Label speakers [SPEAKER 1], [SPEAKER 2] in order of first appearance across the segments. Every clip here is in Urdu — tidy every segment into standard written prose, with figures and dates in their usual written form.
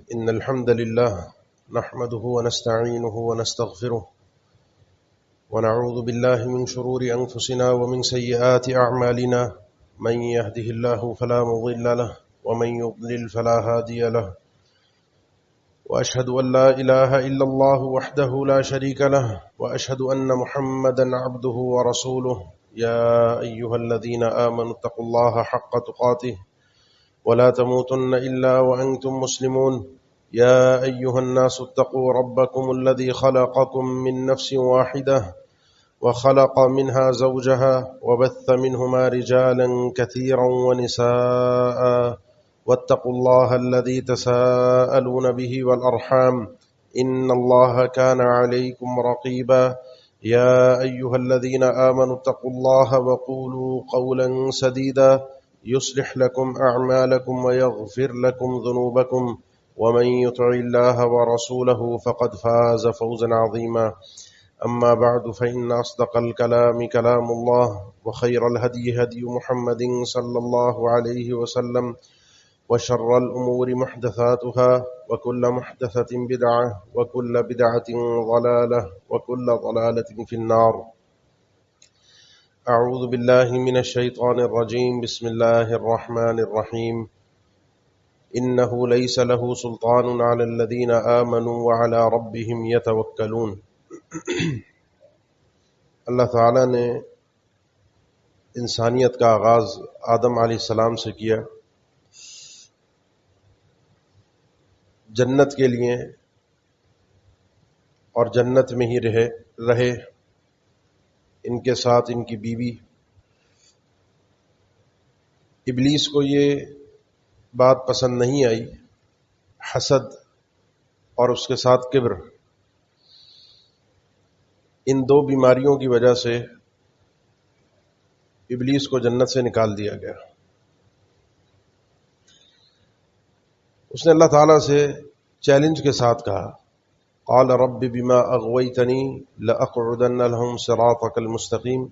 [SPEAKER 1] إن الحمد لله نحمده ونستعينه ونستغفره ونعوذ بالله من شرور أنفسنا ومن سيئات أعمالنا من يهده الله فلا مضل له ومن يضلل فلا هادي له وأشهد أن لا إله إلا الله وحده لا شريك له وأشهد أن محمدا عبده ورسوله يا أيها الذين آمنوا اتقوا الله حق تقاته ولا تموتن إلا وأنتم مسلمون يا أيها الناس اتقوا ربكم الذي خلقكم من نفس واحدة وخلق منها زوجها وبث منهما رجالا كثيرا ونساء واتقوا الله الذي تساءلون به والأرحام إن الله كان عليكم رقيبا يا أيها الذين آمنوا اتقوا الله وقولوا قولا سديدا يصلح لكم أعمالكم ويغفر لكم ذنوبكم ومن يطع الله ورسوله فقد فاز فوزا عظيما أما بعد فإن أصدق الكلام كلام الله وخير الهدي هدي محمد صلى الله عليه وسلم وشر الأمور محدثاتها وكل محدثة بدعة وكل بدعة ضلالة وكل ضلالة في النار أعوذ بالله من الشيطان الرجيم بسم الله الرحمن الرحيم إنه ليس له سلطان على الذين آمنوا وعلى ربهم يتوكلون۔ اللہ تعالیٰ نے انسانیت کا آغاز آدم علیہ السلام سے کیا، جنت کے لیے، اور جنت میں ہی رہے ان کے ساتھ ان کی بیوی۔ ابلیس کو یہ بات پسند نہیں آئی، حسد اور اس کے ساتھ کبر، ان دو بیماریوں کی وجہ سے ابلیس کو جنت سے نکال دیا گیا۔ اس نے اللہ تعالیٰ سے چیلنج کے ساتھ کہا، قال رب بما اغویتنی لأقعدن لهم صراطک المستقیم،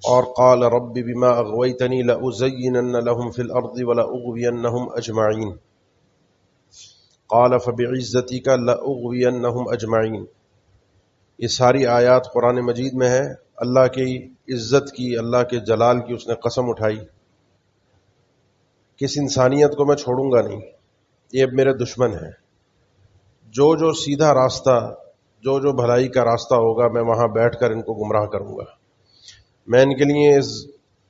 [SPEAKER 1] اور قال رب بما اغویتنی لأزینن لهم فی الارض ولأغوینہم اجمعین، قال فبعزتک لأغوینہم اجمعین۔ یہ ساری آیات قرآن مجید میں ہے۔ اللہ کی عزت کی، اللہ کے جلال کی اس نے قسم اٹھائی کہ اس انسانیت کو میں چھوڑوں گا نہیں، یہ اب میرے دشمن ہیں۔ جو سیدھا راستہ، جو بھلائی کا راستہ ہوگا، میں وہاں بیٹھ کر ان کو گمراہ کروں گا۔ میں ان کے لیے اس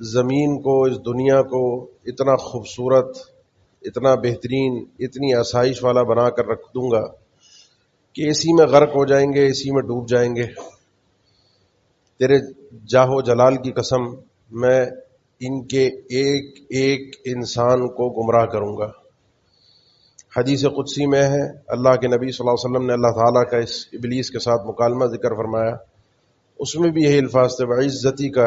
[SPEAKER 1] زمین کو، اس دنیا کو اتنا خوبصورت، اتنا بہترین، اتنی آسائش والا بنا کر رکھ دوں گا کہ اسی میں غرق ہو جائیں گے، اسی میں ڈوب جائیں گے۔ تیرے جاہ و جلال کی قسم، میں ان کے ایک ایک انسان کو گمراہ کروں گا۔ حدیث قدسی میں ہے، اللہ کے نبی صلی اللہ علیہ وسلم نے اللہ تعالیٰ کا اس ابلیس کے ساتھ مکالمہ ذکر فرمایا، اس میں بھی یہی الفاظ تھے، وعزتی کا،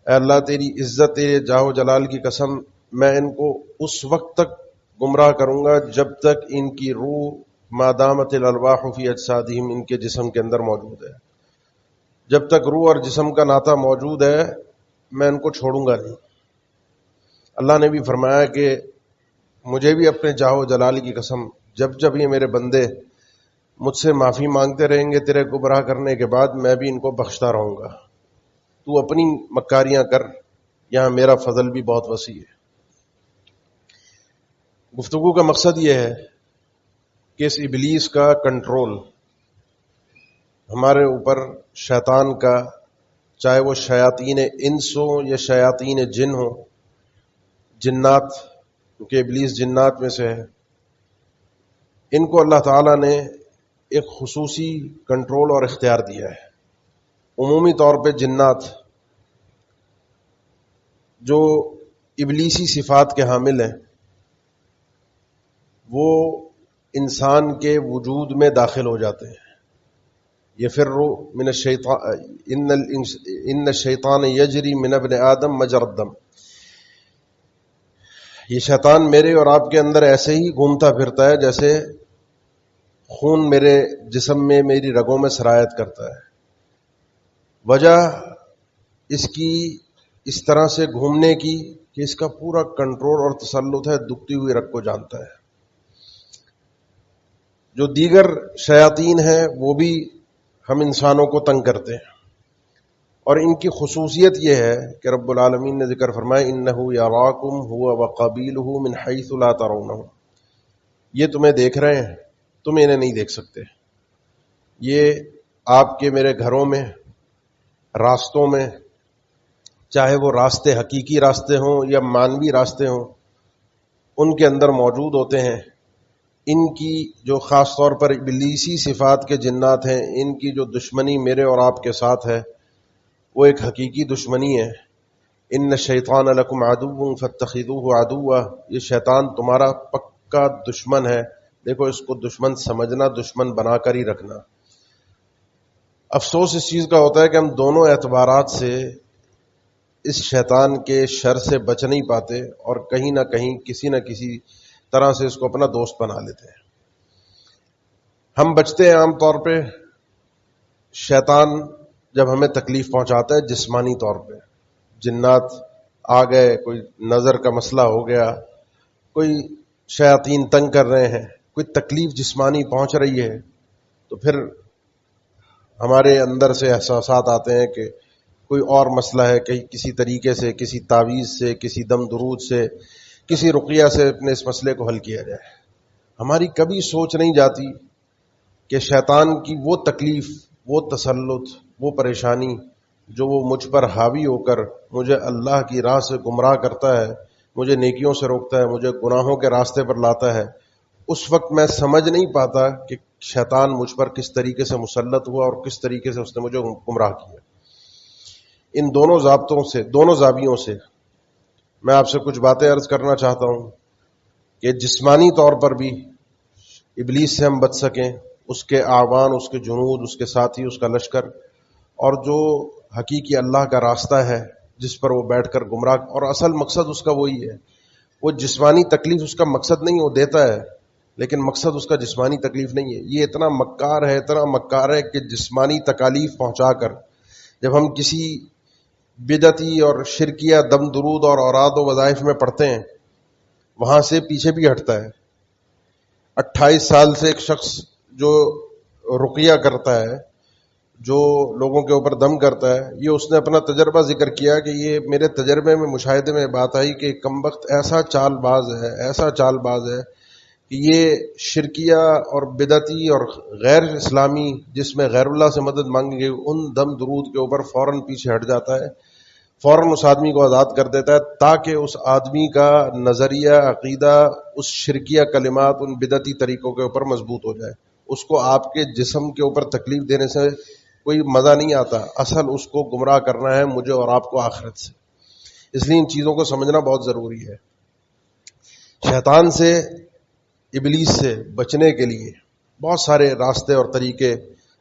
[SPEAKER 1] اے اللہ تیری عزت، تیرے جاہ و جلال کی قسم، میں ان کو اس وقت تک گمراہ کروں گا جب تک ان کی روح ما دامت الارواح فی اجسادہم، ان کے جسم کے اندر موجود ہے۔ جب تک روح اور جسم کا ناطہ موجود ہے میں ان کو چھوڑوں گا نہیں۔ اللہ نے بھی فرمایا کہ مجھے بھی اپنے جاہ و جلال کی قسم، جب یہ میرے بندے مجھ سے معافی مانگتے رہیں گے تیرے گمراہ کرنے کے بعد، میں بھی ان کو بخشتا رہوں گا۔ تو اپنی مکاریاں کر، یہاں میرا فضل بھی بہت وسیع ہے۔ گفتگو کا مقصد یہ ہے کہ اس ابلیس کا کنٹرول ہمارے اوپر، شیطان کا، چاہے وہ شیاطین انس ہوں یا شیاطین جن ہوں، جنات، کیونکہ ابلیس جنات میں سے ہے، ان کو اللہ تعالیٰ نے ایک خصوصی کنٹرول اور اختیار دیا ہے۔ عمومی طور پہ جنات جو ابلیسی صفات کے حامل ہیں، وہ انسان کے وجود میں داخل ہو جاتے ہیں۔ یفر من الشیطان ان الشیطان یجری من ابن آدم مجرى الدم، یہ شیطان میرے اور آپ کے اندر ایسے ہی گھومتا پھرتا ہے جیسے خون میرے جسم میں، میری رگوں میں سرایت کرتا ہے۔ وجہ اس کی اس طرح سے گھومنے کی کہ اس کا پورا کنٹرول اور تسلط ہے، دکھتی ہوئی رگ کو جانتا ہے۔ جو دیگر شیاطین ہیں وہ بھی ہم انسانوں کو تنگ کرتے ہیں، اور ان کی خصوصیت یہ ہے کہ رب العالمین نے ذکر فرمایا انہ یراکم هو وقبیلہ من حیث لا ترونہم، یہ تمہیں دیکھ رہے ہیں، تم انہیں نہیں دیکھ سکتے. یہ آپ کے میرے گھروں میں، راستوں میں، چاہے وہ راستے حقیقی راستے ہوں یا مانوی راستے ہوں، ان کے اندر موجود ہوتے ہیں. ان کی جو خاص طور پر ابلیسی صفات کے جنات ہیں، ان کی جو دشمنی میرے اور آپ کے ساتھ ہے وہ ایک حقیقی دشمنی ہے. ان الشیطان لکم عدو فاتخذوہ عدوا، یہ شیطان تمہارا پکا دشمن ہے. دیکھو اس کو دشمن سمجھنا، دشمن بنا کر ہی رکھنا. افسوس اس چیز کا ہوتا ہے کہ ہم دونوں اعتبارات سے اس شیطان کے شر سے بچ نہیں پاتے، اور کہیں نہ کہیں کسی نہ کسی طرح سے اس کو اپنا دوست بنا لیتے ہیں. ہم بچتے ہیں عام طور پہ، شیطان جب ہمیں تکلیف پہنچاتا ہے جسمانی طور پہ، جنات آ گئے، کوئی نظر کا مسئلہ ہو گیا، کوئی شیاطین تنگ کر رہے ہیں، کوئی تکلیف جسمانی پہنچ رہی ہے، تو پھر ہمارے اندر سے احساسات آتے ہیں کہ کوئی اور مسئلہ ہے، کہ کسی طریقے سے، کسی تعویذ سے، کسی دم درود سے، کسی رقیہ سے اپنے اس مسئلے کو حل کیا جائے. ہماری کبھی سوچ نہیں جاتی کہ شیطان کی وہ تکلیف، وہ تسلط، وہ پریشانی جو وہ مجھ پر حاوی ہو کر مجھے اللہ کی راہ سے گمراہ کرتا ہے، مجھے نیکیوں سے روکتا ہے، مجھے گناہوں کے راستے پر لاتا ہے، اس وقت میں سمجھ نہیں پاتا کہ شیطان مجھ پر کس طریقے سے مسلط ہوا اور کس طریقے سے اس نے مجھے گمراہ کیا. ان دونوں ضابطوں سے، دونوں زاویوں سے میں آپ سے کچھ باتیں عرض کرنا چاہتا ہوں کہ جسمانی طور پر بھی ابلیس سے ہم بچ سکیں، اس کے اعوان، اس کے جنود، اس کے ساتھی، اس کا لشکر، اور جو حقیقی اللہ کا راستہ ہے جس پر وہ بیٹھ کر گمراہ، اور اصل مقصد اس کا وہی ہے. وہ جسمانی تکلیف اس کا مقصد نہیں، وہ دیتا ہے، لیکن مقصد اس کا جسمانی تکلیف نہیں ہے. یہ اتنا مکار ہے، اتنا مکار ہے کہ جسمانی تکالیف پہنچا کر جب ہم کسی بدعتی اور شرکیہ دم درود اور اوراد و وظائف میں پڑھتے ہیں، وہاں سے پیچھے بھی ہٹتا ہے. 28 سال سے ایک شخص جو رقیہ کرتا ہے، جو لوگوں کے اوپر دم کرتا ہے، یہ اس نے اپنا تجربہ ذکر کیا کہ یہ میرے تجربے میں، مشاہدے میں بات آئی کہ کمبخت ایسا چال باز ہے، ایسا چال باز ہے کہ یہ شرکیہ اور بدعتی اور غیر اسلامی، جس میں غیر اللہ سے مدد مانگی گئی، ان دم درود کے اوپر فوراً پیچھے ہٹ جاتا ہے، فوراً اس آدمی کو آزاد کر دیتا ہے، تاکہ اس آدمی کا نظریہ، عقیدہ اس شرکیہ کلمات، ان بدعتی طریقوں کے اوپر مضبوط ہو جائے. اس کو آپ کے جسم کے اوپر تکلیف دینے سے کوئی مزہ نہیں آتا، اصل اس کو گمراہ کرنا ہے مجھے اور آپ کو آخرت سے. اس لیے ان چیزوں کو سمجھنا بہت ضروری ہے. شیطان سے، ابلیس سے بچنے کے لیے بہت سارے راستے اور طریقے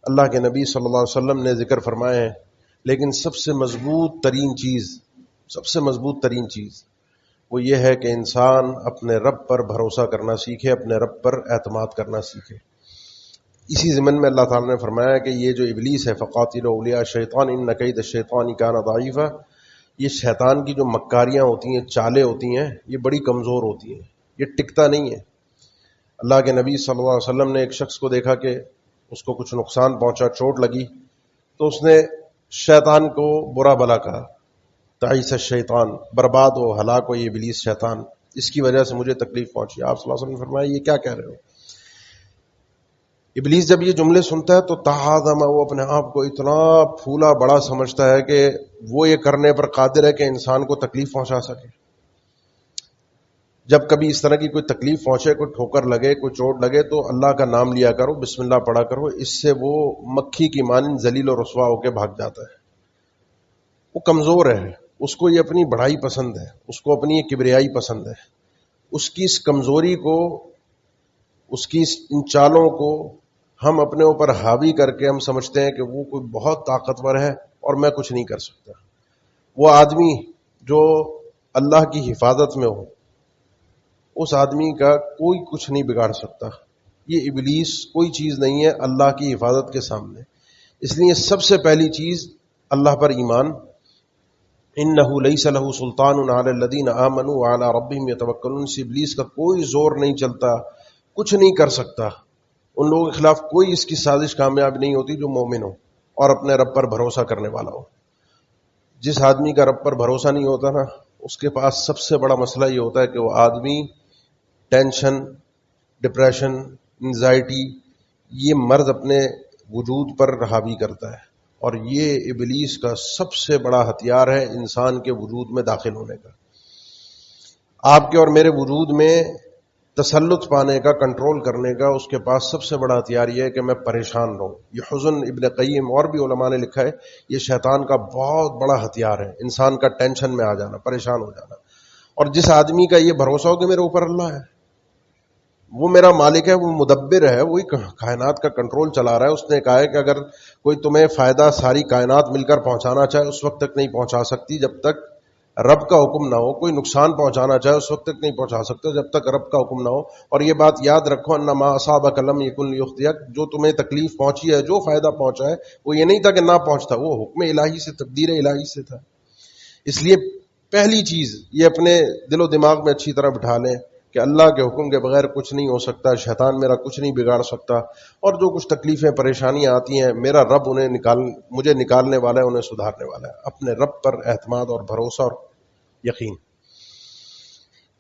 [SPEAKER 1] اللہ کے نبی صلی اللہ علیہ وسلم نے ذکر فرمائے ہیں، لیکن سب سے مضبوط ترین چیز وہ یہ ہے کہ انسان اپنے رب پر بھروسہ کرنا سیکھے، اپنے رب پر اعتماد کرنا سیکھے. اسی ضمن میں اللہ تعالیٰ نے فرمایا کہ یہ جو ابلیس ہے، فقاتلوا اولیاء الشیطان ان کید الشیطان کان ضعیفا، یہ شیطان کی جو مکاریاں ہوتی ہیں، چالیں ہوتی ہیں، یہ بڑی کمزور ہوتی ہیں، یہ ٹکتا نہیں ہے. اللہ کے نبی صلی اللہ علیہ وسلم نے ایک شخص کو دیکھا کہ اس کو کچھ نقصان پہنچا، چوٹ لگی، تو اس نے شیطان کو برا بلا کہا، تعیس الشیطان، برباد ہو، ہلاک ہو یہ ابلیس شیطان، اس کی وجہ سے مجھے تکلیف پہنچی. آپ صلی اللہ علیہ وسلم نے فرمایا یہ کیا کہہ رہے ہو؟ ابلیس جب یہ جملے سنتا ہے تو تہاضم، وہ اپنے آپ کو اتنا پھولا بڑا سمجھتا ہے کہ وہ یہ کرنے پر قادر ہے کہ انسان کو تکلیف پہنچا سکے. جب کبھی اس طرح کی کوئی تکلیف پہنچے، کوئی ٹھوکر لگے، کوئی چوٹ لگے، تو اللہ کا نام لیا کرو، بسم اللہ پڑھا کرو، اس سے وہ مکھی کی مانند ذلیل و رسوا ہو کے بھاگ جاتا ہے. وہ کمزور ہے، اس کو یہ اپنی بڑائی پسند ہے، اس کو اپنی یہ کبریائی پسند ہے. اس کی اس کمزوری کو، اس کی ان چالوں کو ہم اپنے اوپر حاوی کر کے ہم سمجھتے ہیں کہ وہ کوئی بہت طاقتور ہے اور میں کچھ نہیں کر سکتا. وہ آدمی جو اللہ کی حفاظت میں ہو، اس آدمی کا کوئی کچھ نہیں بگاڑ سکتا. یہ ابلیس کوئی چیز نہیں ہے اللہ کی حفاظت کے سامنے. اس لیے سب سے پہلی چیز اللہ پر ایمان. انہ لیس لہ سلطان علی الذین آمنوا وعلی ربہم یتوکلون. اس ابلیس کا کوئی زور نہیں چلتا، کچھ نہیں کر سکتا ان لوگوں کے خلاف کوئی اس کی سازش کامیاب نہیں ہوتی جو مومن ہو اور اپنے رب پر بھروسہ کرنے والا ہو. جس آدمی کا رب پر بھروسہ نہیں ہوتا نا، اس کے پاس سب سے بڑا مسئلہ یہ ہوتا ہے کہ وہ آدمی ٹینشن، ڈپریشن، انزائٹی، یہ مرض اپنے وجود پر حاوی کرتا ہے، اور یہ ابلیس کا سب سے بڑا ہتھیار ہے انسان کے وجود میں داخل ہونے کا. آپ کے اور میرے وجود میں تسلط پانے کا، کنٹرول کرنے کا اس کے پاس سب سے بڑا ہتھیار یہ ہے کہ میں پریشان رہوں. یہ حزن، ابن قیم اور بھی علماء نے لکھا ہے، یہ شیطان کا بہت بڑا ہتھیار ہے، انسان کا ٹینشن میں آ جانا، پریشان ہو جانا. اور جس آدمی کا یہ بھروسہ ہو کہ میرے اوپر اللہ ہے، وہ میرا مالک ہے، وہ مدبر ہے، وہی کائنات کا کنٹرول چلا رہا ہے. اس نے کہا ہے کہ اگر کوئی تمہیں فائدہ ساری کائنات مل کر پہنچانا چاہے اس وقت تک نہیں پہنچا سکتی جب تک رب کا حکم نہ ہو. کوئی نقصان پہنچانا چاہے اس وقت تک نہیں پہنچا سکتے جب تک رب کا حکم نہ ہو. اور یہ بات یاد رکھو، انما اصابک لم یکن لیخطئک، جو تمہیں تکلیف پہنچی ہے، جو فائدہ پہنچا ہے، وہ یہ نہیں تھا کہ نہ پہنچتا، وہ حکم الہی سے، تقدیر الہی سے تھا. اس لیے پہلی چیز یہ اپنے دل و دماغ میں اچھی طرح بٹھا لیں کہ اللہ کے حکم کے بغیر کچھ نہیں ہو سکتا، شیطان میرا کچھ نہیں بگاڑ سکتا، اور جو کچھ تکلیفیں پریشانیاں آتی ہیں میرا رب مجھے نکالنے والا ہے، انہیں سدھارنے والا ہے. اپنے رب پر اعتماد اور بھروسہ اور یقین.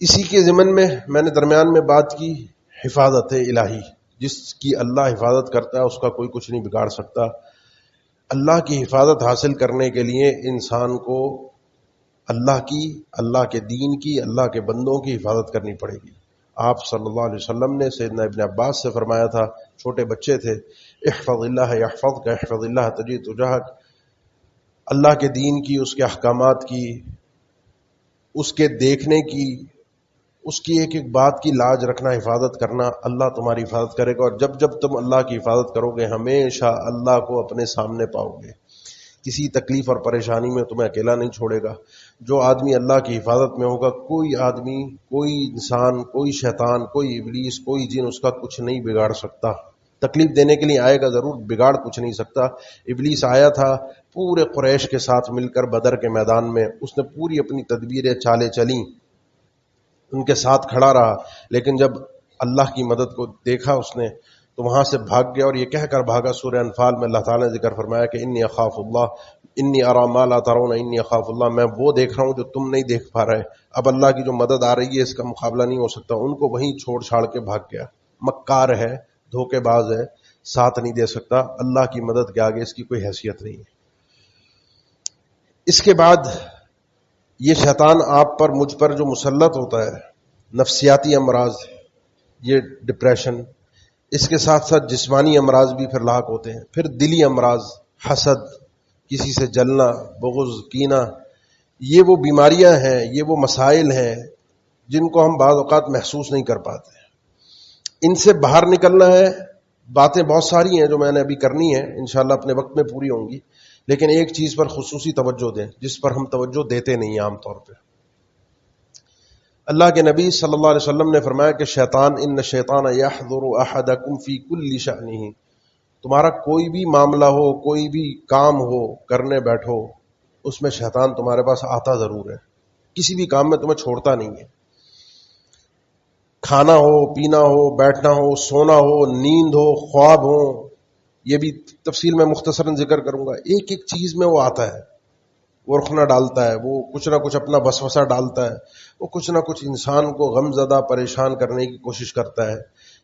[SPEAKER 1] اسی کے ضمن میں نے درمیان میں بات کی حفاظت الہی، جس کی اللہ حفاظت کرتا ہے اس کا کوئی کچھ نہیں بگاڑ سکتا. اللہ کی حفاظت حاصل کرنے کے لیے انسان کو اللہ کی، اللہ کے دین کی، اللہ کے بندوں کی حفاظت کرنی پڑے گی. آپ صلی اللہ علیہ وسلم نے سیدنا ابن عباس سے فرمایا تھا، چھوٹے بچے تھے، احفظ اللہ یحفظک احفظ اللہ تجد تجاہک. اللہ کے دین کی، اس کے احکامات کی، اس کے دیکھنے کی، اس کی ایک ایک بات کی لاج رکھنا، حفاظت کرنا، اللہ تمہاری حفاظت کرے گا. اور جب جب تم اللہ کی حفاظت کرو گے ہمیشہ اللہ کو اپنے سامنے پاؤ گے. کسی تکلیف اور پریشانی میں تمہیں اکیلا نہیں چھوڑے گا. جو آدمی اللہ کی حفاظت میں ہوگا، کوئی آدمی، کوئی انسان، کوئی شیطان، کوئی ابلیس، کوئی جن اس کا کچھ نہیں بگاڑ سکتا. تکلیف دینے کے لیے آئے گا ضرور، بگاڑ کچھ نہیں سکتا. ابلیس آیا تھا پورے قریش کے ساتھ مل کر بدر کے میدان میں، اس نے پوری اپنی تدبیریں چالیں چلیں، ان کے ساتھ کھڑا رہا، لیکن جب اللہ کی مدد کو دیکھا اس نے تو وہاں سے بھاگ گیا. اور یہ کہہ کر بھاگا، سورہ انفال میں اللہ تعالیٰ نے ذکر فرمایا کہ انی اخاف اللہ، انی ارا ما لا ترون انی اخاف اللہ، میں وہ دیکھ رہا ہوں جو تم نہیں دیکھ پا رہے. اب اللہ کی جو مدد آ رہی ہے اس کا مقابلہ نہیں ہو سکتا. ان کو وہیں چھوڑ چھاڑ کے بھاگ گیا. مکار ہے، دھوکے باز ہے، ساتھ نہیں دے سکتا. اللہ کی مدد کے آگے اس کی کوئی حیثیت نہیں ہے. اس کے بعد یہ شیطان آپ پر، مجھ پر جو مسلط ہوتا ہے، نفسیاتی امراض، یہ ڈپریشن، اس کے ساتھ ساتھ جسمانی امراض بھی پھر لاحق ہوتے ہیں. پھر دلی امراض، حسد، کسی سے جلنا، بغض، کینہ، یہ وہ بیماریاں ہیں، یہ وہ مسائل ہیں جن کو ہم بعض اوقات محسوس نہیں کر پاتے. ان سے باہر نکلنا ہے. باتیں بہت ساری ہیں جو میں نے ابھی کرنی ہے، انشاءاللہ اپنے وقت میں پوری ہوں گی، لیکن ایک چیز پر خصوصی توجہ دیں جس پر ہم توجہ دیتے نہیں ہیں عام طور پہ. اللہ کے نبی صلی اللہ علیہ وسلم نے فرمایا کہ شیطان، ان الشیطان یحضر احدکم فی کل شأنہ، تمہارا کوئی بھی معاملہ ہو، کوئی بھی کام ہو، کرنے بیٹھو، اس میں شیطان تمہارے پاس آتا ضرور ہے. کسی بھی کام میں تمہیں چھوڑتا نہیں ہے. کھانا ہو، پینا ہو، بیٹھنا ہو، سونا ہو، نیند ہو، خواب ہو، یہ بھی تفصیل میں مختصراً ذکر کروں گا. ایک ایک چیز میں وہ آتا ہے، وہ رخنہ ڈالتا ہے، وہ کچھ نہ کچھ اپنا وسوسہ ڈالتا ہے، وہ کچھ نہ کچھ انسان کو غم زدہ، پریشان کرنے کی کوشش کرتا ہے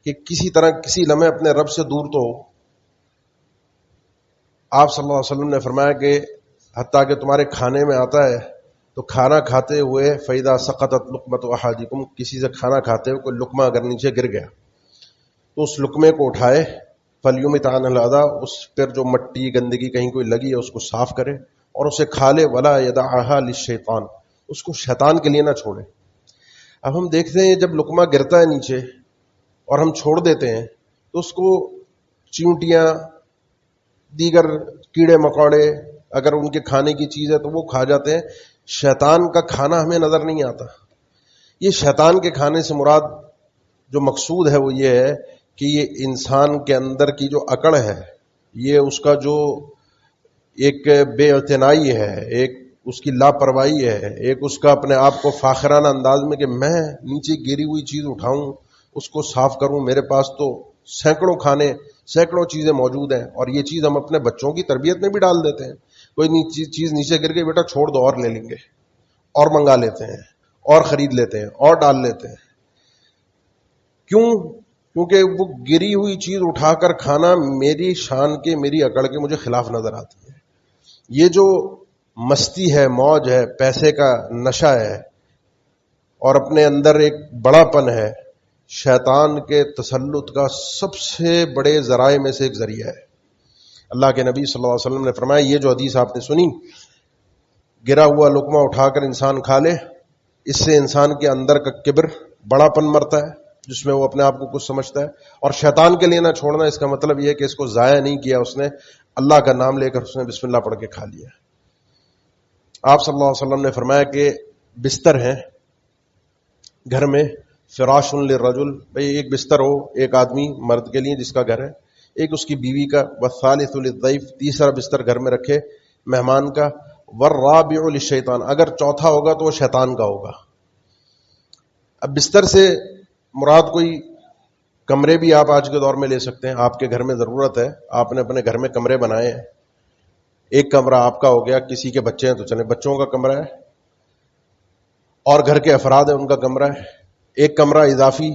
[SPEAKER 1] کہ کسی طرح کسی لمحے اپنے رب سے دور تو ہو. آپ صلی اللہ علیہ وسلم نے فرمایا کہ حتیٰ کہ تمہارے کھانے میں آتا ہے تو کھانا کھاتے ہوئے فَإِذَا سَقَطَتْ لُقْمَةُ أَحَدِكُمْ، کسی سے کھانا کھاتے ہوئے کوئی لقمہ اگر نیچے گر گیا تو اس لقمے کو اٹھائے، فَلْيُمِتْ عَنْهُ الْأَذَىٰ، اس پر جو مٹی گندگی کہیں کوئی لگی ہے اس کو صاف کرے اور اسے کھا لے. وَلَا يَدَعَهَا لِلشَّيْطَانِ، اس کو شیطان کے لیے نہ چھوڑے. اب ہم دیکھتے ہیں جب لقمہ گرتا ہے نیچے اور ہم چھوڑ دیتے ہیں تو اس کو چیونٹیاں، دیگر کیڑے مکوڑے اگر ان کے کھانے کی چیز ہے تو وہ کھا جاتے ہیں. شیطان کا کھانا ہمیں نظر نہیں آتا. یہ شیطان کے کھانے سے مراد جو مقصود ہے وہ یہ ہے کہ یہ انسان کے اندر کی جو اکڑ ہے، یہ اس کا جو ایک بے اعتنائی ہے، ایک اس کی لاپرواہی ہے، ایک اس کا اپنے آپ کو فاخرانہ انداز میں کہ میں نیچے گری ہوئی چیز اٹھاؤں، اس کو صاف کروں، میرے پاس تو سینکڑوں کھانے، سینکڑوں چیزیں موجود ہیں، اور یہ چیز ہم اپنے بچوں کی تربیت میں بھی ڈال دیتے ہیں. کوئی چیز نیچے گر گئی، بیٹا چھوڑ دو، اور لے لیں گے، اور منگا لیتے ہیں، اور خرید لیتے ہیں، اور ڈال لیتے ہیں. کیوں؟ کیونکہ وہ گری ہوئی چیز اٹھا کر کھانا میری شان کے، میری عقل کے مجھے خلاف نظر آتی ہے. یہ جو مستی ہے، موج ہے، پیسے کا نشہ ہے، اور اپنے اندر ایک بڑا پن ہے، شیطان کے تسلط کا سب سے بڑے ذرائع میں سے ایک ذریعہ ہے. اللہ کے نبی صلی اللہ علیہ وسلم نے فرمایا، یہ جو حدیث آپ نے سنی، گرا ہوا لقمہ اٹھا کر انسان کھا لے، اس سے انسان کے اندر کا کبر، بڑا پن مرتا ہے، جس میں وہ اپنے آپ کو کچھ سمجھتا ہے. اور شیطان کے لیے نہ چھوڑنا، اس کا مطلب یہ ہے کہ اس کو ضائع نہیں کیا، اس نے اللہ کا نام لے کر اس نے بسم اللہ پڑھ کے کھا لیا. آپ صلی اللہ علیہ وسلم نے فرمایا کہ بستر ہیں گھر میں، فراش للرجل، بھئی ایک بستر ہو ایک آدمی مرد کے لیے جس کا گھر ہے، ایک اس کی بیوی کا، والثالث للضیف، تیسرا بستر گھر میں رکھے مہمان کا، والرابع للشیطان، اگر چوتھا ہوگا تو وہ شیطان کا ہوگا. اب بستر سے مراد کوئی کمرے بھی آپ آج کے دور میں لے سکتے ہیں. آپ کے گھر میں ضرورت ہے، آپ نے اپنے گھر میں کمرے بنائے ہیں، ایک کمرہ آپ کا ہو گیا، کسی کے بچے ہیں تو چلیں بچوں کا کمرہ ہے، اور گھر کے افراد ہیں ان کا کمرہ ہے. ایک کمرہ اضافی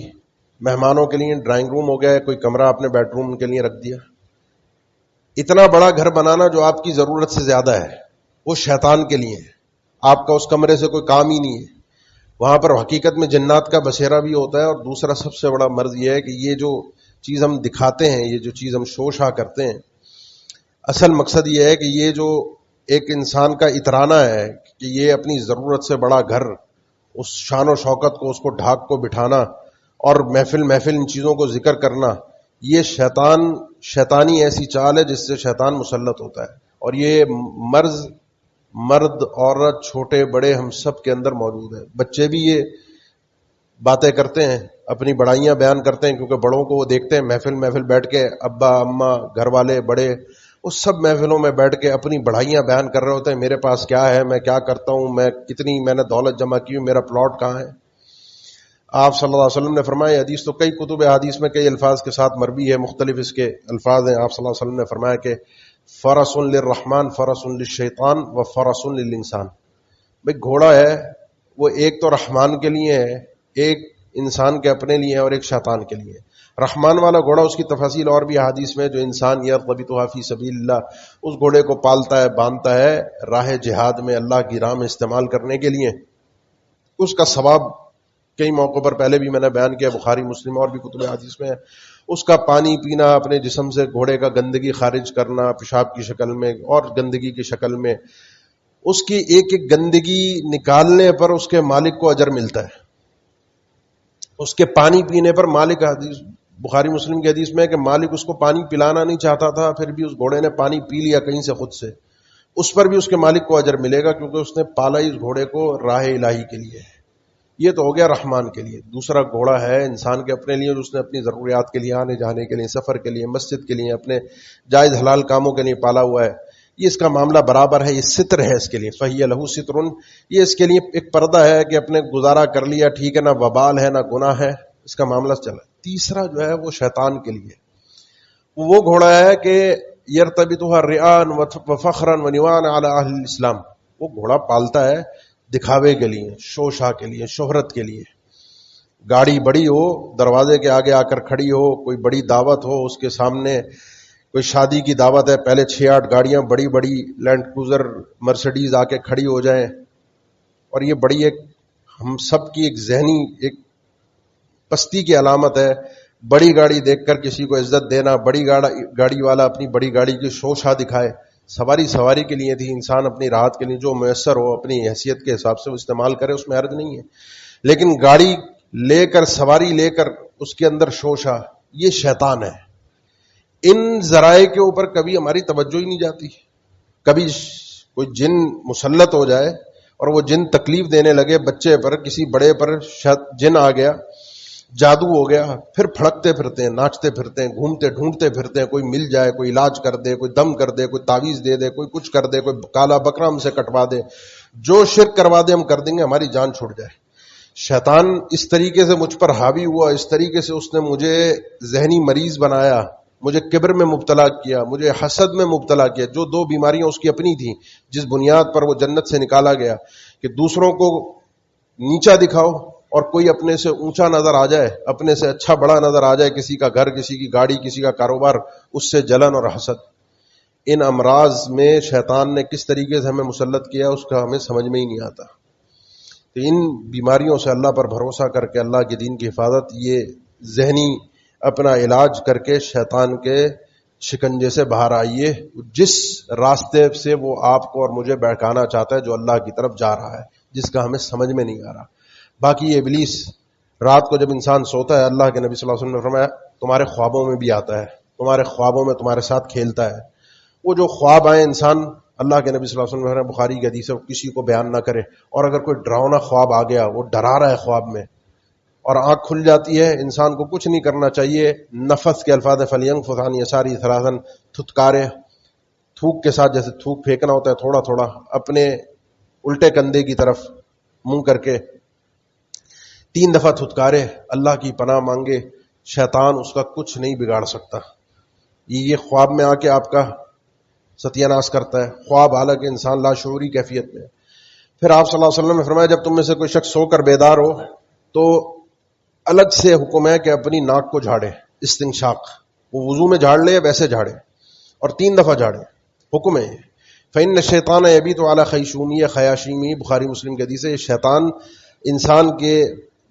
[SPEAKER 1] مہمانوں کے لیے ڈرائنگ روم ہو گیا ہے، کوئی کمرہ آپ نے بیڈ روم کے لیے رکھ دیا. اتنا بڑا گھر بنانا جو آپ کی ضرورت سے زیادہ ہے، وہ شیطان کے لیے ہے. آپ کا اس کمرے سے کوئی کام ہی نہیں ہے. وہاں پر حقیقت میں جنات کا بسیرا بھی ہوتا ہے. اور دوسرا سب سے بڑا مرض یہ ہے کہ یہ جو چیز ہم دکھاتے ہیں، یہ جو چیز ہم شوشا کرتے ہیں، اصل مقصد یہ ہے کہ یہ جو ایک انسان کا اترانا ہے کہ یہ اپنی ضرورت سے بڑا گھر، اس شان و شوکت کو، اس کو ڈھاک کو بٹھانا، اور محفل ان چیزوں کو ذکر کرنا، یہ شیطانی ایسی چال ہے جس سے شیطان مسلط ہوتا ہے. اور یہ مرض مرد عورت چھوٹے بڑے ہم سب کے اندر موجود ہے. بچے بھی یہ باتیں کرتے ہیں، اپنی بڑائیاں بیان کرتے ہیں، کیونکہ بڑوں کو وہ دیکھتے ہیں محفل بیٹھ کے، ابا اماں گھر والے بڑے، اس سب محفلوں میں بیٹھ کے اپنی بڑھائیاں بیان کر رہے ہوتے ہیں. میرے پاس کیا ہے، میں کیا کرتا ہوں، میں نے دولت جمع کی ہوں، میرا پلاٹ کہاں ہے. آپ صلی اللہ علیہ وسلم نے فرمایا، حدیث تو کئی کتب حدیث میں کئی الفاظ کے ساتھ مروی ہے، مختلف اس کے الفاظ ہیں. آپ صلی اللہ علیہ وسلم نے فرمایا کہ فرس للرحمن فرس للشیطان و فرس للانسان. بھئی گھوڑا ہے وہ ایک تو رحمان کے لیے ہے، ایک انسان کے اپنے لیے ہے، اور ایک شیطان کے لیے. رحمان والا گھوڑا، اس کی تفاصیل اور بھی حدیث میں، جو انسان یرتبطھا فی سبیل اللہ، اس گھوڑے کو پالتا ہے، باندھتا ہے راہ جہاد میں، اللہ کی راہ میں استعمال کرنے کے لیے. اس کا ثواب کئی موقعوں پر پہلے بھی میں نے بیان کیا، بخاری مسلم اور بھی کتب حدیث میں ہے. اس کا پانی پینا، اپنے جسم سے گھوڑے کا گندگی خارج کرنا پیشاب کی شکل میں اور گندگی کی شکل میں، اس کی ایک ایک گندگی نکالنے پر اس کے مالک کو اجر ملتا ہے. اس کے پانی پینے پر مالک، حدیث بخاری مسلم کی حدیث میں ہے کہ مالک اس کو پانی پلانا نہیں چاہتا تھا، پھر بھی اس گھوڑے نے پانی پی لیا کہیں سے خود سے، اس پر بھی اس کے مالک کو اجر ملے گا، کیونکہ اس نے پالا اس گھوڑے کو راہ الہی کے لیے. یہ تو ہو گیا رحمان کے لیے. دوسرا گھوڑا ہے انسان کے اپنے لیے، جو اس نے اپنی ضروریات کے لیے، آنے جانے کے لیے، سفر کے لیے، مسجد کے لیے، اپنے جائز حلال کاموں کے لیے پالا ہوا ہے. یہ اس کا معاملہ برابر ہے، یہ ستر ہے اس کے لیے. فہی لہو ستر، یہ اس کے لیے ایک پردہ ہے کہ اپنے گزارا کر لیا، ٹھیک ہے، نہ وبال ہے نہ گناہ ہے، اس کا معاملہ چلا. تیسرا جو ہے وہ شیطان کے لیے، وہ گھوڑا ہے کہ یرتبطھا ریان و فخرا و نیوان علی اہل الاسلام. وہ گھوڑا پالتا ہے دکھاوے کے لیے، شوشا کے لیے، شہرت کے لیے. گاڑی بڑی ہو، دروازے کے آگے آ کر کھڑی ہو، کوئی بڑی دعوت ہو، اس کے سامنے کوئی شادی کی دعوت ہے، پہلے 6-8 گاڑیاں بڑی بڑی لینڈ کروزر مرسڈیز آ کے کھڑی ہو جائیں. اور یہ بڑی ایک ہم سب کی ایک ذہنی ایک پستی کی علامت ہے. بڑی گاڑی دیکھ کر کسی کو عزت دینا، بڑی گاڑی والا اپنی بڑی گاڑی کی شوشا دکھائے. سواری کے لیے تھی، انسان اپنی راحت کے لیے جو میسر ہو اپنی حیثیت کے حساب سے وہ استعمال کرے، اس میں حرج نہیں ہے. لیکن گاڑی لے کر، سواری لے کر، اس کے اندر شوشا، یہ شیطان ہے. ان ذرائع کے اوپر کبھی ہماری توجہ ہی نہیں جاتی. کبھی کوئی جن مسلط ہو جائے اور وہ جن تکلیف دینے لگے بچے پر، کسی بڑے پر جن آ گیا، جادو ہو گیا، پھر پھڑکتے پھرتے ہیں، ناچتے پھرتے ہیں، گھومتے ڈھونڈتے پھرتے ہیں، کوئی مل جائے، کوئی علاج کر دے، کوئی دم کر دے، کوئی تعویذ دے دے، کوئی کچھ کر دے، کوئی کالا بکرا ہم سے کٹوا دے، جو شرک کروا دے ہم کر دیں گے، ہماری جان چھوٹ جائے. شیطان اس طریقے سے مجھ پر حاوی ہوا، اس طریقے سے اس نے مجھے ذہنی مریض بنایا، مجھے کبر میں مبتلا کیا، مجھے حسد میں مبتلا کیا، جو دو بیماریاں اس کی اپنی تھیں، جس بنیاد پر وہ جنت سے نکالا گیا کہ دوسروں کو نیچا دکھاؤ اور کوئی اپنے سے اونچا نظر آ جائے، اپنے سے اچھا بڑا نظر آ جائے، کسی کا گھر، کسی کی گاڑی، کسی کا کاروبار، اس سے جلن اور حسد۔ ان امراض میں شیطان نے کس طریقے سے ہمیں مسلط کیا اس کا ہمیں سمجھ میں ہی نہیں آتا۔ تو ان بیماریوں سے اللہ پر بھروسہ کر کے اللہ کے دین کی حفاظت، یہ ذہنی اپنا علاج کر کے شیطان کے شکنجے سے باہر آئیے، جس راستے سے وہ آپ کو اور مجھے بہکانا چاہتا ہے، جو اللہ کی طرف جا رہا ہے، جس کا ہمیں سمجھ میں نہیں آ رہا۔ باقی یہ ابلیس رات کو جب انسان سوتا ہے، اللہ کے نبی صلی اللہ علیہ وسلم نے فرمایا تمہارے خوابوں میں بھی آتا ہے، تمہارے خوابوں میں تمہارے ساتھ کھیلتا ہے۔ وہ جو خواب آئے انسان، اللہ کے نبی صلی اللہ علیہ وسلم نے بخاری کی حدیث ہے، کسی کو بیان نہ کرے، اور اگر کوئی ڈراؤنا خواب آ گیا، وہ ڈرا رہا ہے خواب میں اور آنکھ کھل جاتی ہے، انسان کو کچھ نہیں کرنا چاہیے، نفس کے الفاظ فَلْيَنْفُثْ عَنْ يَسَارِهِ ثَلَاثًا، تھتکارے، تھوک کے ساتھ جیسے تھوک پھینکنا ہوتا ہے تھوڑا تھوڑا اپنے الٹے کندھے کی طرف منہ کر کے 3 دفعہ تھتکارے، اللہ کی پناہ مانگے، شیطان اس کا کچھ نہیں بگاڑ سکتا۔ یہ خواب میں آ کے آپ کا ستیہ ناش کرتا ہے، خواب حالانکہ انسان لاشعوری کیفیت میں۔ پھر آپ صلی اللہ علیہ وسلم نے فرمایا جب تم میں سے کوئی شخص سو کر بیدار ہو تو الگ سے حکم ہے کہ اپنی ناک کو جھاڑے، استنشاق، وہ وضو میں جھاڑ لے ویسے جھاڑے اور 3 دفعہ جھاڑے، حکم ہے۔ فإن الشیطان یبیت علی خیشومی خیاشیمی، بخاری مسلم کی حدیث ہے۔ یہ شیطان انسان کے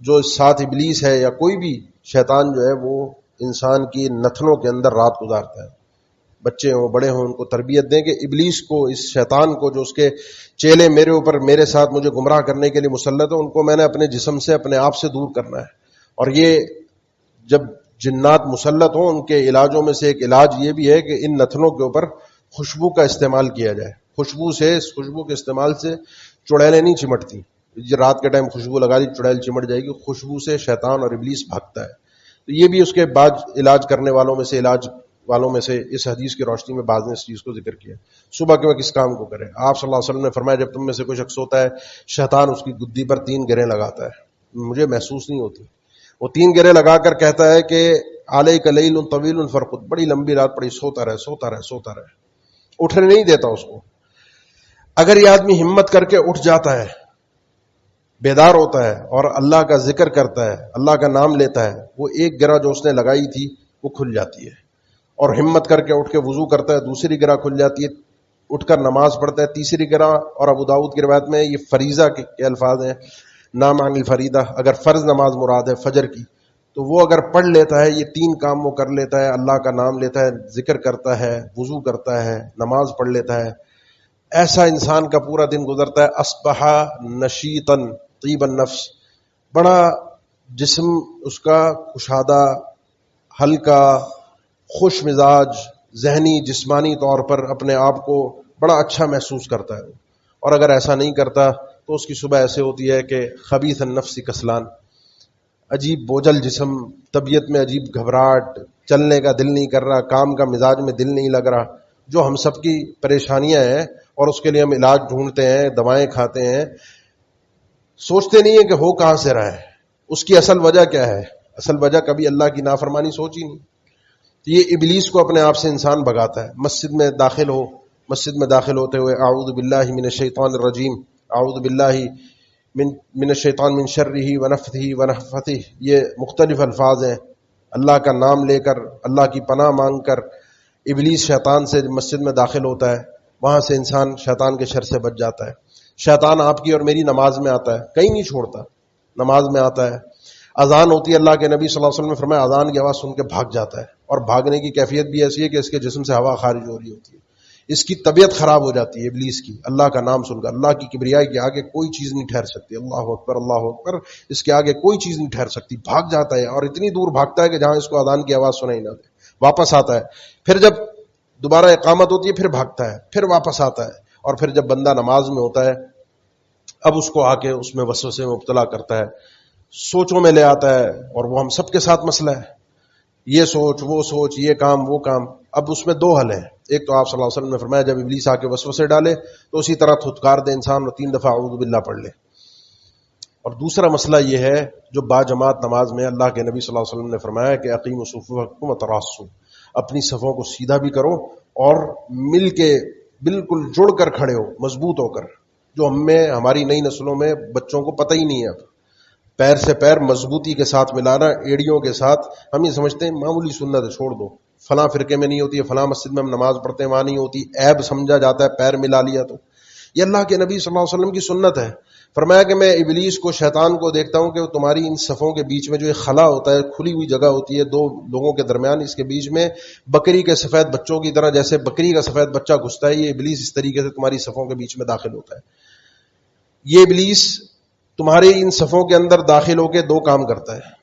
[SPEAKER 1] جو ساتھ ابلیس ہے یا کوئی بھی شیطان جو ہے وہ انسان کی نتنوں کے اندر رات گزارتا ہے۔ بچے ہوں بڑے ہوں ان کو تربیت دیں کہ ابلیس کو، اس شیطان کو، جو اس کے چیلے میرے اوپر میرے ساتھ مجھے گمراہ کرنے کے لیے مسلط ہے، ان کو میں نے اپنے جسم سے اپنے آپ سے دور کرنا ہے۔ اور یہ جب جنات مسلط ہوں ان کے علاجوں میں سے ایک علاج یہ بھی ہے کہ ان نتنوں کے اوپر خوشبو کا استعمال کیا جائے۔ خوشبو سے، اس خوشبو کے استعمال سے چڑیلیں نہیں چمٹتی، رات کے ٹائم خوشبو لگا لی چڑیل چمٹ جائے گی، خوشبو سے شیطان اور ابلیس بھاگتا ہے۔ تو یہ بھی اس کے بعد علاج کرنے والوں میں سے اس حدیث کی روشنی میں بعض نے اس چیز کو ذکر کیا۔ صبح کے وقت اس کام کو کرے۔ آپ صلی اللہ علیہ وسلم نے فرمایا جب تم میں سے کوئی شخص ہوتا ہے، شیطان اس کی گدی پر 3 گریں لگاتا ہے، مجھے محسوس نہیں ہوتی، وہ 3 گریں لگا کر کہتا ہے کہ علیک لیل طویل فرقد، بڑی لمبی رات پڑی، سوتا رہے سوتا رہے سوتا رہے، اٹھنے نہیں دیتا اس کو۔ اگر یہ آدمی ہمت کر کے اٹھ جاتا ہے، بیدار ہوتا ہے اور اللہ کا ذکر کرتا ہے، اللہ کا نام لیتا ہے، وہ 1 گرہ جو اس نے لگائی تھی وہ کھل جاتی ہے، اور ہمت کر کے اٹھ کے وضو کرتا ہے، دوسری گرہ کھل جاتی ہے، اٹھ کر نماز پڑھتا ہے، تیسری گرہ۔ اور ابو داؤد کی روایت میں یہ فریضہ کے الفاظ ہیں، نام عن الفریدہ، اگر فرض نماز مراد ہے فجر کی، تو وہ اگر پڑھ لیتا ہے، یہ 3 کام وہ کر لیتا ہے، اللہ کا نام لیتا ہے، ذکر کرتا ہے، وضو کرتا ہے، نماز پڑھ لیتا ہے، ایسا انسان کا پورا دن گزرتا ہے اصبح نشیطن طیب النفس، بڑا جسم اس کا کشادہ، ہلکا، خوش مزاج، ذہنی جسمانی طور پر اپنے آپ کو بڑا اچھا محسوس کرتا ہے۔ اور اگر ایسا نہیں کرتا تو اس کی صبح ایسے ہوتی ہے کہ خبیث النفس کسلان، عجیب بوجھل جسم، طبیعت میں عجیب گھبراہٹ، چلنے کا دل نہیں کر رہا، کام کا مزاج میں دل نہیں لگ رہا، جو ہم سب کی پریشانیاں ہیں، اور اس کے لیے ہم علاج ڈھونڈتے ہیں، دوائیں کھاتے ہیں، سوچتے نہیں ہیں کہ ہو کہاں سے رہا ہے، اس کی اصل وجہ کیا ہے۔ اصل وجہ کبھی اللہ کی نافرمانی سوچی نہیں۔ تو یہ ابلیس کو اپنے آپ سے انسان بھگاتا ہے۔ مسجد میں داخل ہوتے ہوئے اعوذ باللہ من الشیطان الرجیم، اعوذ باللہ من الشیطان من شرہ ونفثہ ونفثہ، یہ مختلف الفاظ ہیں۔ اللہ کا نام لے کر، اللہ کی پناہ مانگ کر ابلیس شیطان سے مسجد میں داخل ہوتا ہے، وہاں سے انسان شیطان کے شر سے بچ جاتا ہے۔ شیطان آپ کی اور میری نماز میں آتا ہے، کہیں نہیں چھوڑتا، نماز میں آتا ہے۔ اذان ہوتی ہے، اللہ کے نبی صلی اللہ علیہ وسلم نے فرمایا اذان کی آواز سن کے بھاگ جاتا ہے، اور بھاگنے کی کیفیت بھی ایسی ہے کہ اس کے جسم سے ہوا خارج ہو رہی ہوتی ہے، اس کی طبیعت خراب ہو جاتی ہے ابلیس کی، اللہ کا نام سن کر۔ اللہ کی کبریائی کے آگے کوئی چیز نہیں ٹھہر سکتی، اللہ اکبر اللہ اکبر، اس کے آگے کوئی چیز نہیں ٹھہر سکتی، بھاگ جاتا ہے، اور اتنی دور بھاگتا ہے کہ جہاں اس کو اذان کی آواز سنائی نہ دے، واپس آتا ہے، پھر جب دوبارہ اقامت ہوتی ہے پھر بھاگتا ہے، پھر واپس آتا ہے، اور پھر جب بندہ نماز میں ہوتا ہے اب اس کو آ کے اس میں وسوسے میں مبتلا کرتا ہے، سوچوں میں لے آتا ہے، اور وہ ہم سب کے ساتھ مسئلہ ہے، یہ سوچ وہ سوچ، یہ کام وہ کام۔ اب اس میں 2 حل ہیں، ایک تو آپ صلی اللہ علیہ وسلم نے فرمایا جب ابلیس آ کے وسوسے ڈالے تو اسی طرح تھتکار دے انسان اور 3 دفعہ اعوذ باللہ پڑھ لے، اور دوسرا مسئلہ یہ ہے جو با جماعت نماز میں اللہ کے نبی صلی اللہ علیہ وسلم نے فرمایا کہ اقیموا صفوفکم وتراصوا، اپنی صفوں کو سیدھا بھی کرو اور مل کے بالکل جڑ کر کھڑے ہو، مضبوط ہو کر، جو ہماری نئی نسلوں میں بچوں کو پتہ ہی نہیں ہے. اب پیر سے پیر مضبوطی کے ساتھ ملانا، ایڑیوں کے ساتھ. ہم یہ سمجھتے ہیں معمولی سنت ہے، چھوڑ دو، فلاں فرقے میں نہیں ہوتی ہے، فلاں مسجد میں ہم نماز پڑھتے ہیں وہاں نہیں ہوتی، عیب سمجھا جاتا ہے پیر ملا لیا تو. یہ اللہ کے نبی صلی اللہ علیہ وسلم کی سنت ہے. فرمایا کہ میں ابلیس کو، شیطان کو دیکھتا ہوں کہ وہ تمہاری ان صفوں کے بیچ میں جو ایک خلا ہوتا ہے، کھلی ہوئی جگہ ہوتی ہے دو لوگوں کے درمیان، اس کے بیچ میں بکری کے سفید بچوں کی طرح، جیسے بکری کا سفید بچہ گھستا ہے، یہ ابلیس اس طریقے سے تمہاری صفوں کے بیچ میں داخل ہوتا ہے. یہ ابلیس تمہارے ان صفوں کے اندر داخل ہو کے دو کام کرتا ہے.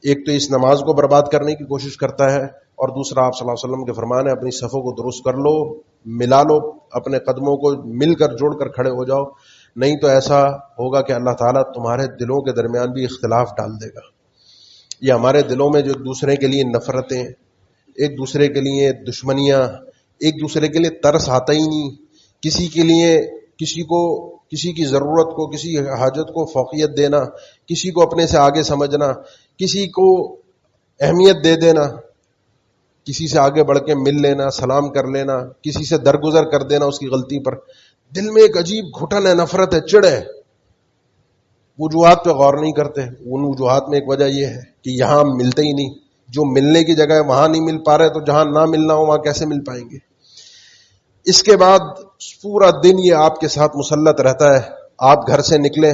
[SPEAKER 1] ایک تو اس نماز کو برباد کرنے کی کوشش کرتا ہے، اور دوسرا آپ صلی اللہ علیہ وسلم کے فرمان ہے اپنی صفوں کو درست کر لو، ملا لو، اپنے قدموں کو مل کر جوڑ کر کھڑے ہو جاؤ، نہیں تو ایسا ہوگا کہ اللہ تعالیٰ تمہارے دلوں کے درمیان بھی اختلاف ڈال دے گا. یہ ہمارے دلوں میں جو دوسرے کے لیے نفرتیں، ایک دوسرے کے لیے دشمنیاں، ایک دوسرے کے لیے ترس آتا ہی نہیں، کسی کے لیے کسی کی ضرورت کو، کسی حاجت کو فوقیت دینا، کسی کو اپنے سے آگے سمجھنا، کسی کو اہمیت دے دینا، کسی سے آگے بڑھ کے مل لینا، سلام کر لینا، کسی سے درگزر کر دینا اس کی غلطی پر. دل میں ایک عجیب گھٹن ہے، نفرت ہے، چڑ ہے. وجوہات پہ غور نہیں کرتے. ان وجوہات میں ایک وجہ یہ ہے کہ یہاں ہم ملتے ہی نہیں، جو ملنے کی جگہ ہے وہاں نہیں مل پا رہے، تو جہاں نہ ملنا ہو وہاں کیسے مل پائیں گے. اس کے بعد پورا دن یہ آپ کے ساتھ مسلط رہتا ہے. آپ گھر سے نکلیں،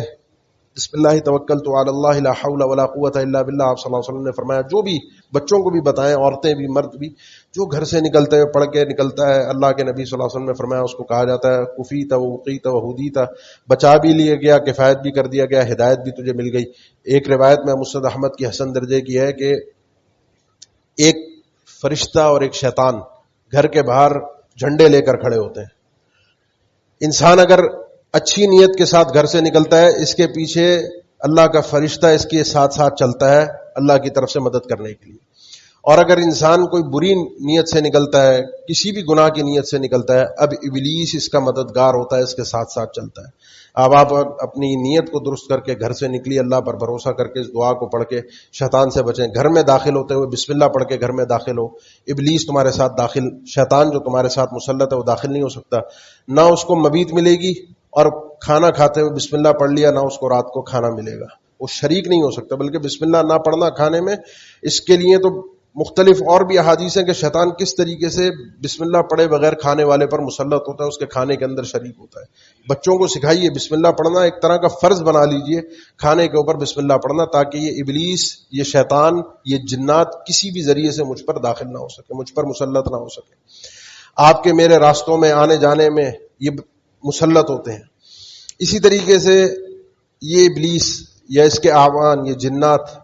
[SPEAKER 1] بسم اللہ توکلت علی اللہ لا حول ولا قوت الا باللہ، آپ صلی اللہ علیہ وسلم نے فرمایا. جو بھی بچوں کو بھی بتائیں، عورتیں بھی مرد بھی، جو گھر سے نکلتے ہوئے پڑھ کے نکلتا ہے، اللہ کے نبی صلی اللہ علیہ وسلم نے فرمایا اس کو کہا جاتا ہے کفیت ووقیت وہدیت، بچا بھی لیا گیا، کفایت بھی کر دیا گیا، ہدایت بھی تجھے مل گئی. ایک روایت میں مسند احمد کی حسن درجے کی ہے کہ ایک فرشتہ اور ایک شیطان گھر کے باہر جھنڈے لے کر کھڑے ہوتے ہیں. انسان اگر اچھی نیت کے ساتھ گھر سے نکلتا ہے، اس کے پیچھے اللہ کا فرشتہ اس کے ساتھ ساتھ چلتا ہے اللہ کی طرف سے مدد کرنے کے لیے. اور اگر انسان کوئی بری نیت سے نکلتا ہے، کسی بھی گناہ کی نیت سے نکلتا ہے، اب ابلیس اس کا مددگار ہوتا ہے، اس کے ساتھ ساتھ چلتا ہے. اب آپ اپنی نیت کو درست کر کے گھر سے نکلی، اللہ پر بھروسہ کر کے اس دعا کو پڑھ کے شیطان سے بچیں. گھر میں داخل ہوتے ہوئے بسم اللہ پڑھ کے گھر میں داخل ہو. ابلیس تمہارے ساتھ داخل، شیطان جو تمہارے ساتھ مسلط ہے وہ داخل نہیں ہو سکتا. نہ اس کو مبیت ملے گی، اور کھانا کھاتے ہوئے بسم اللہ پڑھ لیا، نہ اس کو رات کو کھانا ملے گا. وہ شریک نہیں ہو سکتا. بلکہ بسم اللہ نہ پڑھنا کھانے میں، اس کے لیے تو مختلف اور بھی احادیث ہیں کہ شیطان کس طریقے سے بسم اللہ پڑھے بغیر کھانے والے پر مسلط ہوتا ہے، اس کے کھانے کے اندر شریک ہوتا ہے. بچوں کو سکھائیے بسم اللہ پڑھنا، ایک طرح کا فرض بنا لیجئے کھانے کے اوپر بسم اللہ پڑھنا، تاکہ یہ ابلیس، یہ شیطان، یہ جنات کسی بھی ذریعے سے مجھ پر داخل نہ ہو سکے، مجھ پر مسلط نہ ہو سکے. آپ کے میرے راستوں میں آنے جانے میں یہ مسلط ہوتے ہیں. اسی طریقے سے یہ ابلیس یا اس کے اعوان، یہ جنات،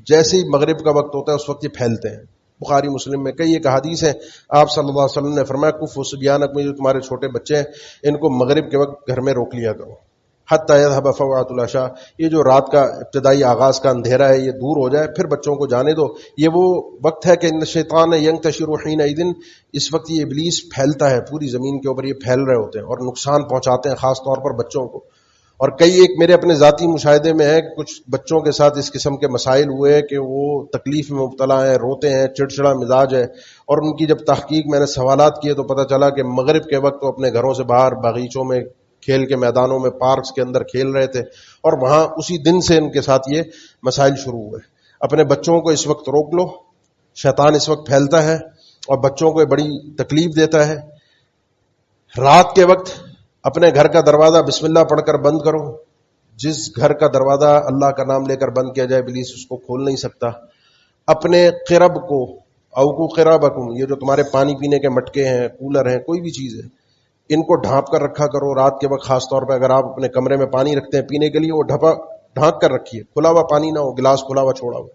[SPEAKER 1] جیسے ہی مغرب کا وقت ہوتا ہے اس وقت یہ پھیلتے ہیں. بخاری مسلم میں کئی ایک حدیث ہیں، آپ صلی اللہ علیہ وسلم نے فرمایا کفوا صبیانکم، میں جو تمہارے چھوٹے بچے ہیں ان کو مغرب کے وقت گھر میں روک لیا کرو، حتی یذهب فوات العشاء، یہ جو رات کا ابتدائی آغاز کا اندھیرا ہے یہ دور ہو جائے، پھر بچوں کو جانے دو. یہ وہ وقت ہے کہ ان الشیطان ینتشر حینئذ، اس وقت یہ ابلیس پھیلتا ہے پوری زمین کے اوپر، یہ پھیل رہے ہوتے ہیں اور نقصان پہنچاتے ہیں خاص طور پر بچوں کو. اور کئی ایک میرے اپنے ذاتی مشاہدے میں ہے، کچھ بچوں کے ساتھ اس قسم کے مسائل ہوئے کہ وہ تکلیف میں مبتلا ہیں، روتے ہیں، چڑچڑا مزاج ہے. اور ان کی جب تحقیق میں نے سوالات کیے تو پتہ چلا کہ مغرب کے وقت وہ اپنے گھروں سے باہر باغیچوں میں، کھیل کے میدانوں میں، پارکس کے اندر کھیل رہے تھے، اور وہاں اسی دن سے ان کے ساتھ یہ مسائل شروع ہوئے. اپنے بچوں کو اس وقت روک لو، شیطان اس وقت پھیلتا ہے اور بچوں کو بڑی تکلیف دیتا ہے. رات کے وقت اپنے گھر کا دروازہ بسم اللہ پڑھ کر بند کرو. جس گھر کا دروازہ اللہ کا نام لے کر بند کیا جائے ابلیس اس کو کھول نہیں سکتا. اپنے قرب کو، اوقو قربکم، یہ جو تمہارے پانی پینے کے مٹکے ہیں، کولر ہیں، کوئی بھی چیز ہے، ان کو ڈھانپ کر رکھا کرو. رات کے وقت خاص طور پہ اگر آپ اپنے کمرے میں پانی رکھتے ہیں پینے کے لیے، وہ ڈھانک کر رکھیے، کھلا ہوا پانی نہ ہو، گلاس کھلا ہوا چھوڑا ہوا.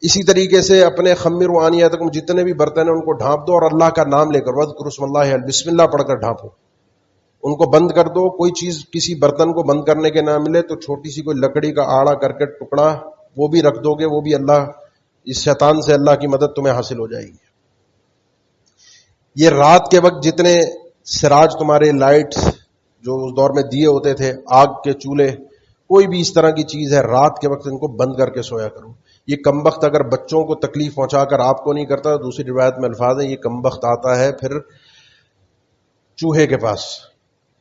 [SPEAKER 1] اسی طریقے سے اپنے خمروا آنیاتکم، جتنے بھی برتن ہیں ان کو ڈھانپ دو اور اللہ کا نام لے کر واذکروا اسم اللہ، بسم اللہ پڑھ کر ڈھانپو. ان کو بند کر دو. کوئی چیز کسی برتن کو بند کرنے کے نہ ملے تو چھوٹی سی کوئی لکڑی کا آڑا کر کے ٹکڑا وہ بھی رکھ دو گے، وہ بھی اللہ، اس شیطان سے اللہ کی مدد تمہیں حاصل ہو جائے گی. یہ رات کے وقت جتنے سراج تمہارے لائٹس جو اس دور میں دیے ہوتے تھے، آگ کے چولہے، کوئی بھی اس طرح کی چیز ہے رات کے وقت ان کو بند کر کے سویا کرو. یہ کمبخت اگر بچوں کو تکلیف پہنچا کر آپ کو نہیں کرتا، دوسری روایت میں الفاظ ہیں یہ کمبخت آتا ہے پھر چوہے کے پاس.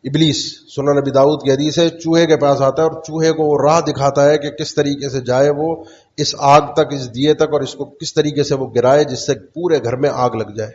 [SPEAKER 1] ابلیس، سنن نبی داؤد کی حدیث ہے، چوہے کے پاس آتا ہے اور چوہے کو وہ راہ دکھاتا ہے کہ کس طریقے سے جائے وہ اس آگ تک، اس دیے تک، اور اس کو کس طریقے سے وہ گرائے جس سے پورے گھر میں آگ لگ جائے.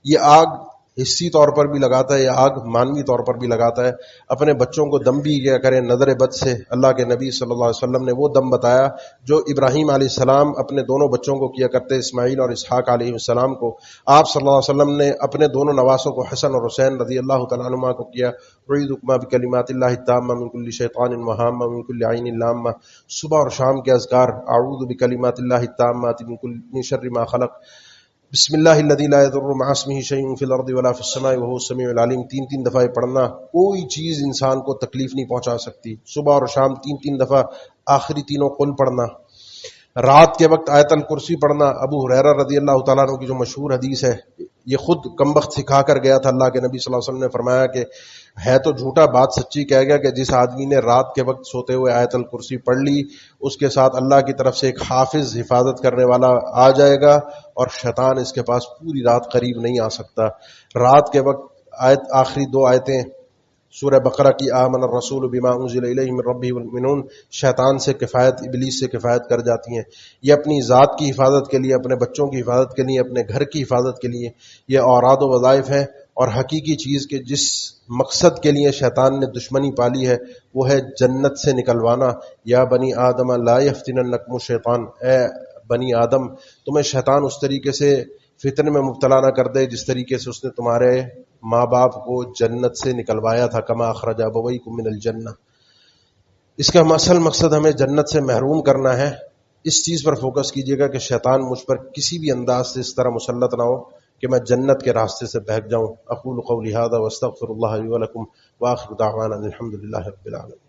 [SPEAKER 1] یہ آگ حصی طور پر بھی لگاتا ہے، یہ آگ مانوی طور پر بھی لگاتا ہے. اپنے بچوں کو دم بھی کیا کریں نظر بد سے. اللہ کے نبی صلی اللہ علیہ وسلم نے وہ دم بتایا جو ابراہیم علیہ السلام اپنے دونوں بچوں کو کیا کرتے، اسماعیل اور اسحاق علیہ السلام کو. آپ صلی اللہ علیہ وسلم نے اپنے دونوں نواسوں کو حسن اور حسین رضی اللہ تعالیٰ عنہما کو کیا. اعیذکما بکلمات اللہ التامہ من کل شیطان وہامہ من کل عین لامہ. صبح اور شام کے اذکار، اعوذ بکلمات اللہ التامات من شر ما خلق، بسم اللہ الذی لا یضر مع اسمہ شیء فی الارض ولا فی السماء وهو السمیع العلیم. 3 دفعہ پڑھنا، کوئی چیز انسان کو تکلیف نہیں پہنچا سکتی. صبح اور شام 3 دفعہ آخری تینوں قل پڑھنا. رات کے وقت آیت الکرسی پڑھنا. ابو ہریرہ رضی اللہ تعالیٰ عنہ کی جو مشہور حدیث ہے، یہ خود کمبخت سکھا کر گیا تھا. اللہ کے نبی صلی اللہ علیہ وسلم نے فرمایا کہ ہے تو جھوٹا، بات سچی کہہ گیا کہ جس آدمی نے رات کے وقت سوتے ہوئے آیت الکرسی پڑھ لی، اس کے ساتھ اللہ کی طرف سے ایک حافظ، حفاظت کرنے والا آ جائے گا اور شیطان اس کے پاس پوری رات قریب نہیں آ سکتا. رات کے وقت آخری 2 آیتیں سورہ بقرہ کی، آمن الرسول بما انزل الیہ من ربہ والمؤمنون، شیطان سے کفایت، ابلیس سے کفایت کر جاتی ہیں. یہ اپنی ذات کی حفاظت کے لیے، اپنے بچوں کی حفاظت کے لیے، اپنے گھر کی حفاظت کے لیے یہ اوراد و وظائف ہے. اور حقیقی چیز کے جس مقصد کے لیے شیطان نے دشمنی پالی ہے وہ ہے جنت سے نکلوانا. یا بنی آدم لا یفتننکم الشیطان، اے بنی آدم تمہیں شیطان اس طریقے سے فتنے میں مبتلا نہ کر دے جس طریقے سے اس نے تمہارے ماں باپ کو جنت سے نکلوایا تھا. کما اخرج ابویکم من الجنہ. اس کا اصل مقصد ہمیں جنت سے محروم کرنا ہے. اس چیز پر فوکس کیجیے گا کہ شیطان مجھ پر کسی بھی انداز سے اس طرح مسلط نہ ہو کہ میں جنت کے راستے سے بہک جاؤں. اقول قولی ھذا واستغفر اللہ لی ولکم واخر دعوانا الحمد للہ رب العالمین.